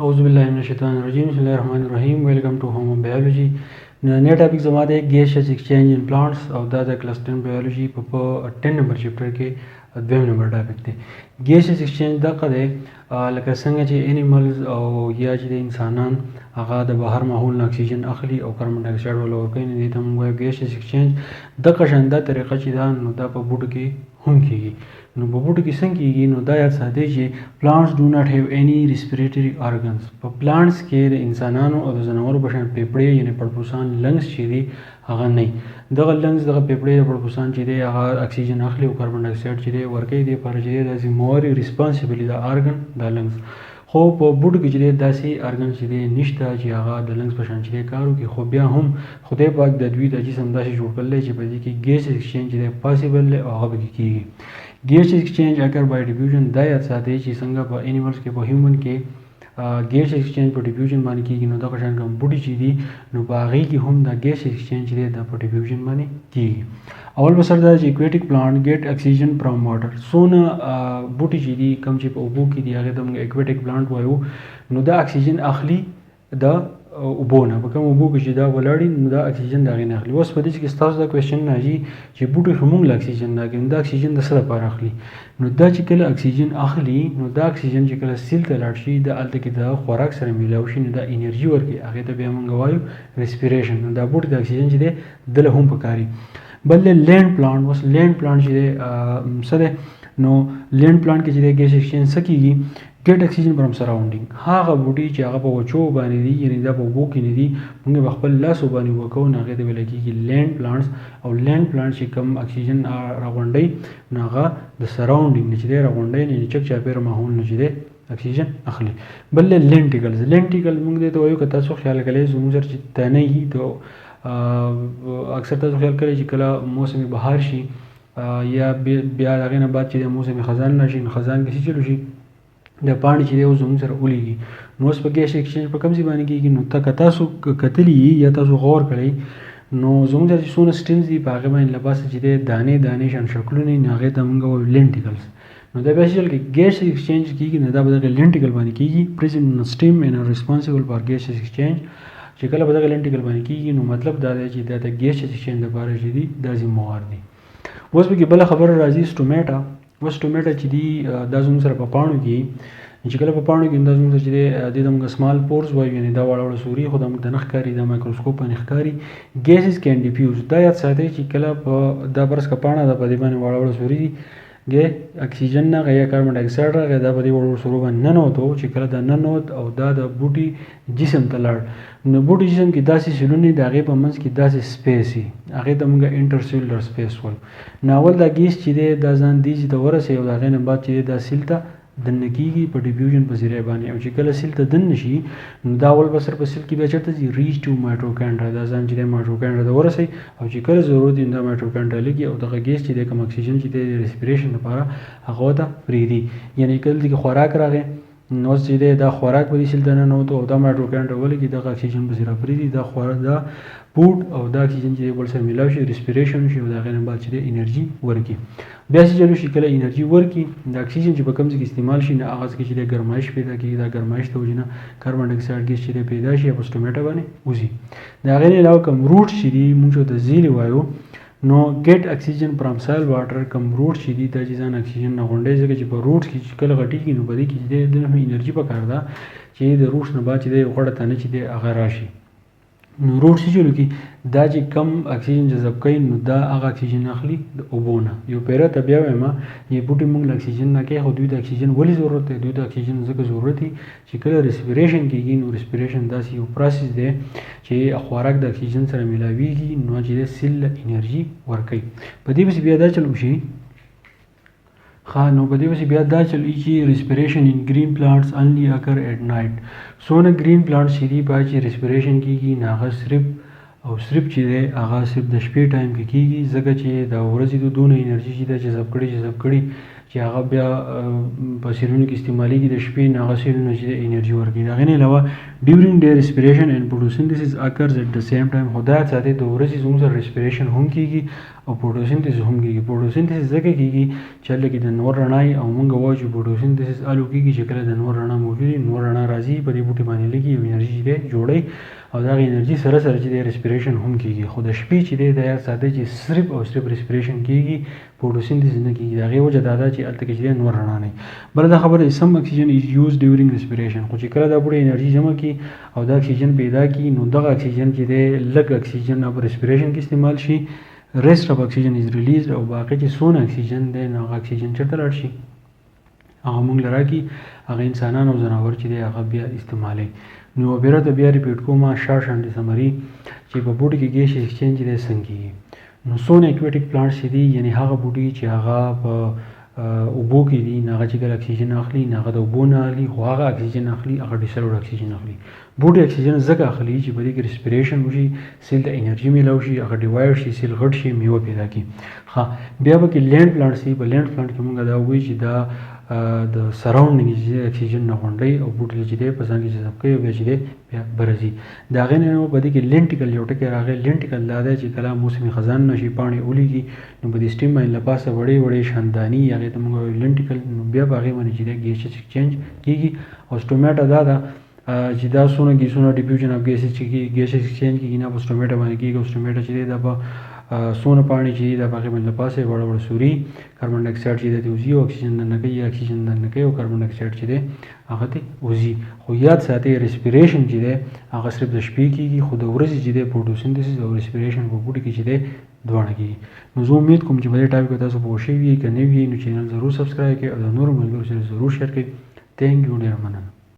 اعوذ بالله من الشیطان الرجیم بسم الله الرحمن الرحیم ویلکم ټو هوم بایولوژي. نن ټاپک زما د ګیسز ایکسچینج ان پلانټس او دا د کلسټر بایولوژي په 10 نمبر چپټر کې دویم نمبر ټاپک دی. ګیسز ایکسچینج دغه دی لکه څنګه چې انیملز او یا چې د انسانان هغه د بهر ماحول نه اکسیجن اخلي او کاربن ډای اکساید ول ورکوي، نو دې ته موږ وایو ګیسز ایکسچینج. دغه شان دا طریقه چې دا نو دا په بوټو کې هم کیږي. نو په بوټو کې څنګه کیږي؟ نو دا یاد ساتئ چې plants do not have any respiratory organs. په plants کې د انسانانو او د ځناورو په شان پیپړې یعنی پړپوسان لنګز چې دي هغه نه. دغه لنګز دغه پیپړې د پړپوسان چې دی هغه اکسیجن اخلي او کاربن ډای اکساید چې دی ورکوي، دې لپاره چې دی دا ذمهواري ریسپانسبل دا ارګن دا لنګز. خو په بوټو کې چې دی داسې ارګن چې دی نشته چې هغه د لنګز په شان چې دی کار وکړي، خو بیا هم خدای پاک د دوی د جسم داسې جوړ کړلی چې په دې کې ګیس ایکسچینج چې دی پاسبل دی او هغه پکې کیږي. ګیس ایکسچینج اگر بای ډیفیوژن دا یاد ساتئ چې څنګه په انیملز کې په هیومن کې ګیس ایکسچینج په ډیفیوژن باندې کیږي، نو دغه شان کوم بوټي چې دي نو په هغې کې هم دا ګیس ایکسچینج دی دا په ډیفیوژن باندې کیږي. اول به سر دا چې اکویټیک پلانټ ګیټ اکسیجن فرام واټر. څونه بوټي چې دي کوم چې په اوبو کې دي هغې ته موږ اکویټیک پلانټ وایو. نو دا اکسیجن اخلي د اوبو نه، په کوم اوبو کې چې دا ولاړي نو دا اکسیجن د هغې نه اخلي. اوس په دې کې ستاسو دا کوېشن راځي چې بوټي خو موږ له اکسیجن نه اخلي، نو دا اکسیجن د څه لپاره اخلي؟ نو دا چې کله اکسیجن اخلي نو دا اکسیجن چې کله سیل ته لاړ شي دا هلته کې د خوراک سره میلاو شي نو دا انرژي ورکوي، هغې ته بیا موږ وایو ریسپیریشن. نو دا بوټي د اکسیجن چې دی دله هم پکاري. بل لینډ پلانټ. اوس لینډ پلانټ چې دی څه دی؟ نو لینډ پلانټ کې چې دی ګیس ایکسچینج څه کیږي؟ ګیټ اکسیجن فرام سراونډینګ. هغه بوټي چې هغه په وچو باندې دي یعنې دا په اوبو کې نه دي، موږ په خپل لاسو باندې اوبه کوو، نو هغې ته ویلی کېږي لینډ پلانټس. او لینډ پلانټ چې کوم اکسیجن راغونډوي نو هغه د سراونډینګ نه چې دی راغونډوي، یعنې چک چاپېره ماحول نه چې دی اکسیجن اخلي. بل لینټیکلز. لینټیکل موږ دې ته وایو که تاسو خیال کوئ زموږ سره چې تنه وي تو اکثر تاسو خیال کوئ چې کله موسم بهار شي یا بیا د هغې نه بعد چې د موسم خزان راشي نو خزان کې څه چلو شي د پاڼې چې دی اوس زموږ سره ولیږي. نو اوس په ګیس ایکسچینج په کوم ځای باندې کېږي؟ نو که تاسو کتلي یا تاسو غور کړئ نو زموږ سره چې څونه سټیمز دي په هغې باندې له پاسه چې دی دانې دانې شان شکلونه نو هغې ته موږ وایو لینټیکلز. نو دا بیا چې کله ګیس ایکسچینج کېږي نو دا به دغه لینټیکل باندې کېږي. پرزنټ سټیم اینډ ریسپانسبل فار ګیس ایکسچینج. چې کله به دغه لینټیکل باندې کېږي نو مطلب دا دی چې دا د ګیس ایکسچینج لپاره چې دي دا ذمهوار دي. اوس پکې بله خبره راځي سټومیټا. اوس سټومیټا چې دي دا زموږ سره په پاڼو کې چې کله په پاڼو کې دا زموږ سره چې دی دې ته موږ سمال پورز وایو، یعنې دا واړه واړه سوري خو دا موږ ته نه ښکاري، دا مایکروسکوپ باندې ښکاري. ګیسز کین ډیفیوز. دا یاد ساتئ چې کله په دا فرض که پاڼه ده په دې باندې واړه واړه سوري دي اکسیجن راغی یا کاربن ډای اکساید راغی دا په دې وړو سرو باندې ننوت، چې کله دا ننوت او دا د بوټي جسم ته لاړ نو بوټي جسم کې داسې سیلونه د هغې په منځ کې داسې سپیس وي، هغې ته موږ انټرسیلولر سپیس وایو. نو اول دا ګیس چې دی دا ځان دیجې ته ورسوي او د هغې نه بعد چې دی دا سیل ته دننه کېږي په ډیفیوژن په ذریعه باندې. او چې کله سیل ته دننه شي نو دا اول به سر په سیل کې بیا چېرته ځي؟ ریچ ټو مایټروکانډرا. دا ځان چې دی مایټروکانډرا ته ورسوي او چې کله ضرورت وي دا مایټروکانډرا لګي او دغه ګیس چې دی کوم اکسیجن چې دی د ریسپیریشن لپاره هغه ورته پرېږدي. یعنې کله دې کې خوراک راغی نو اوس چې دی دا خوراک به دې سیل ته ننوتو او دا مایټروکانډرا ولګي دغه اکسیجن پسې راپرېږدي، دا خوراک دا فوډ او دا اکسیجن چې دی بل سره میلاو شي ریسپیریشن وشي او د هغې نه بعد چې دی انرژي ورکړي. بیا چې چلو شي کله انرژي ورکړي دا اکسیجن چې په کوم ځای کې استعمال شي نو هغه ځای کې چې دی ګرمایش پیدا کېږي، دا ګرمایش د وجې نه کاربن ډای اکساید ګیس چې دی پیدا شي او په سټومیټا باندې وځي. د هغې نه علاوه کوم روټ چې دي موږ ورته زیلې وایو. نو ګیټ اکسیجن فرام سایل واټر. کوم روټ چې دي دا چې ځان اکسیجن نه غونډوي، ځکه چې په روټ کې چې کله غټېږي نو په دې کې چې دی دنه انرژي پکار ده چې د روټ نه بعد چې دی غوړه تنه چې دی هغه راشي. نو روټ څه چلو کې دا چې کم اکسیجن جذب کوي نو دا هغه اکسیجن اخلي د اوبو نه. یو پیره ته بیا وایم چې بوټي موږ له اکسیجن نه کوي، خو دوی د اکسیجن ولې ضرورت دی؟ دوی د اکسیجن ځکه ضرورت دی چې کله ریسپیریشن کېږي نو ریسپیریشن داسې یو پروسس دی چې خوراک د اکسیجن سره میلاویږي نو چې دی سیل انرژي ورکوي. په دې پسې بیا دا چل وشي نو په دې پسې بیا دا چل چې ریسپیریشن ان ګرین پلانټس اونلی اکر ایٹ نایټ. څونه ګرین پلانټس چې دي باید چې ریسپیریشن کېږي نو هغه صرف چې دی هغه صرف د شپې ټایم کې کېږي، ځکه چې د ورځې د دونه انرژي چې ده جذب کړي چې هغه بیا په سیلونو کې استعمالېږي د شپې نه هغه سیلونه چې انرژي ورکوي. د هغې نه علاوه ډیورینګ ډے ریسپیریشن اینډ فوټوسنتھسس اکرز ایٹ د سیم ټایم. خو دا ساتي د ورځې زموږ سره ریسپیریشن هم کېږي او فوټوسنتھسس هم کېږي. فوټوسنتھسس ځکه کېږي چې هلته کې د نور رڼا وي او موږ وایو چې فوټوسنتھسس هلو کېږي چې کله د نور رڼا موجود وي، نور رڼا راځي په دې بوټي باندې لګي او انرژي چې دی جوړوي او د هغې انرژي سره سره چې دی ریسپیریشن هم کېږي. خو د شپې چې دی دا یاد ساتئ چې صرف او صرف ریسپیریشن کېږي، فوټوسنتھسس نه کېږي. د هغې وجه دا ده چې هلته کې چې دی نور رڼا نه وي. بله دا خبره سم اکسیجن از یوز ډیورینګ ریسپیریشن. خو چې کله دا بوټی انرژي جمع کړي او دا اکسیجن پیدا کړي نو دغه اکسیجن چې دی لږ اکسیجن په ریسپیریشن کې استعمال شي، rest of oxygen is released او باقي چې څونه اکسیجن دی نو هغه اکسیجن چېرته لاړ شي؟ هغه موږ له راکړي هغه انسانان او ځناور چې دی هغه بیا استعمالوي. نو بیرته بیا ریپیټ کومه شارټ اینډ سمري چې په بوټي کې ګیس ایکسچینج دی څنګه کېږي. نو څونه ایکویټیک پلانټس چې دي یعنی هغه بوټي چې هغه په اوبو کې دي نه هغه چې کله اکسیجن اخلي نه هغه د اوبو نه اخلي خو هغه اکسیجن اخلي هغه ډیسلوډ اکسیجن اخلي. بوټي اکسیجن ځکه اخلي چې په دې کې ریسپیریشن وشي، سیل ته انرژي میلاو شي، هغه ډیوایډ شي، سیل غټ شي، میوه پیدا کړي. ښه بیا به کې لینډ پلانټس دي. په لینډ پلانټ کې موږ دا وایو چې دا د سراونډینګ چې اکسیجن نه غونډوي او بوټي چې دی په ځان کې جذب کوي او بیا چې دی بیا برځي. د هغې نه په دې کې لینټیکل یو ټکی راغی. لینټیکل دا دی چې کله موسم خزان نشي پاڼې ولیږي نو په دې سټیم باندې له پاسه وړې وړې شانداني هغې ته موږ وایو لینټیکل. نو بیا په هغې باندې چې دی ګیس ایکسچینج کېږي. او سټومیټا دا ده چې دا څونه ګیسونه ډیفیوژن اف ګیسز چې ګیس ایکسچینج کېږي نه په سټومیټا باندې کېږي. او سټومیټا چې دی دا په څونه پاڼې چې دي دا په هغې باندې له پاسه وړه وړه سوري کاربن ډای اکسایډ چې دی ته وځي او اکسیجن دننه کوي، اکسیجن دننه کوي او کاربن ډای اکسایډ چې دی هغه ته وځي. خو یاد ساتئ ریسپیریشن چې دی هغه صرف د شپې کېږي، خو د ورځې چې دی فوټوسنتھسس او ریسپیریشن په بوټي کې چې دی دواړه کېږي. نو زه امید کوم چې په دې ټاپک تاسو پوه شوي یئ. که نه وي نو چینل ضرور سبسکرایب کړئ او د نورو ملګرو سره ضرور شیر کړئ. تھینک یو، ډېره مننه.